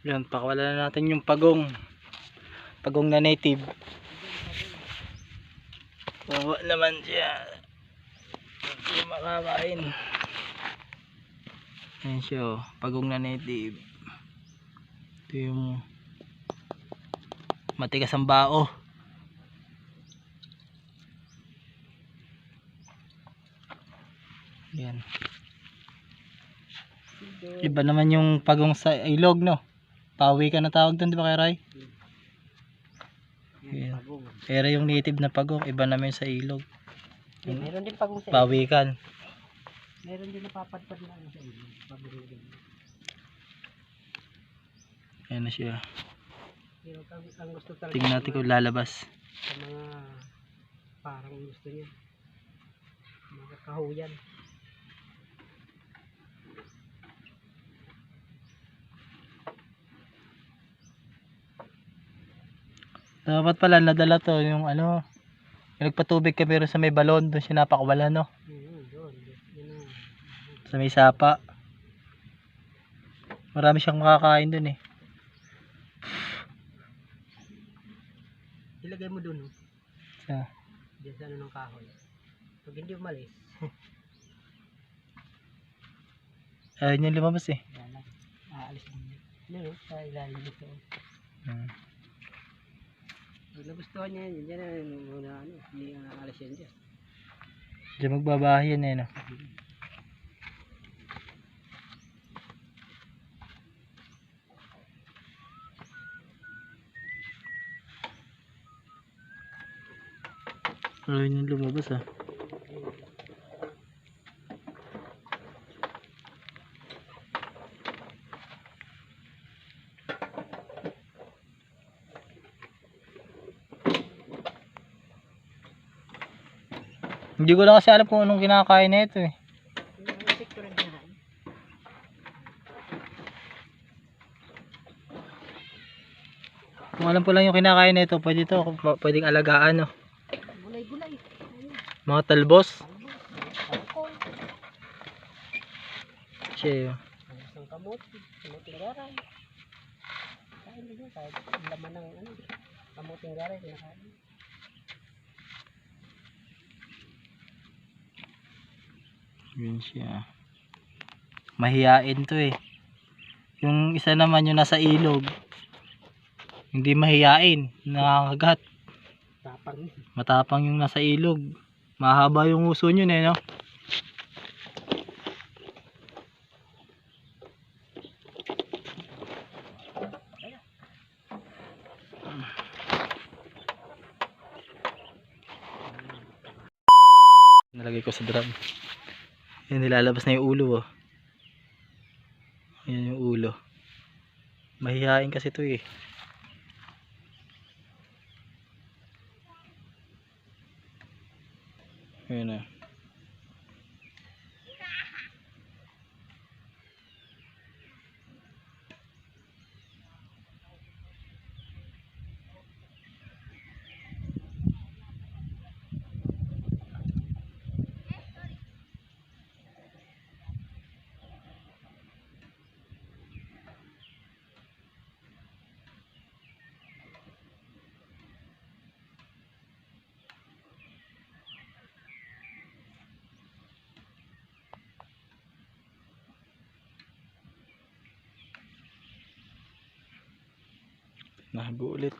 Yan, pakawala na natin yung pagong na native. Bawa naman siya, hindi makakain. Yan siya, oh, pagong na native. Ito yung matigas ang bao. Yan. Iba naman yung pagong sa ilog, no? Pawi ka na tawag doon, di ba kay Ray? Yan. Pero yung native na pagong, iba naman sa ilog. Meron din pagong sa ilog. Pawikan. Meron din napapadpad na sa ilog. Pabulugin. Ayan na siya. Pero ang gusto talaga. Tingnan natin kung lalabas. Sa mga parang gusto niya. Mga kahuyan. Dapat pala nadala to yung ano, yung nagpatubig kami rin sa may balon, doon siya napakawala, no? Doon. Sa may sapa. Marami siyang makakain doon eh. Ilagay mo doon, no? Sa Diyan sa ano ng kahoy. Pag hindi umalis. ayun yung lumabas eh. Aalis din. Ano, sa ilalim dito. Pag nagustuhan niya yan, yan na ano, hindi aalis yan dyan. Diyan magbabahay yan eh, no? Ayun yung lumabas ah. Hindi ko lang kasi alam kung anong kinakain na ito eh. Kung alam ko lang yung kinakain na ito, pwede ito, pwedeng alagaan, no? Gulay-gulay. Mga talbos. Siya yun. Isang kamuti. Kamuting garay. Kain din yun. Kahit laman ng ano, kamuting garay. Kinakain. Yun siya. Mahiyain to eh. Yung isa naman yung nasa ilog, hindi mahiyain, nakakagat. Tapang. Matapang yung nasa ilog. Mahaba yung uso nyo eh, no? Nalagay ko sa drum. Yan, nilalabas na yung ulo, oh. Yan yung ulo. Mahihain kasi ito eh. Yan na. Nahago ulit.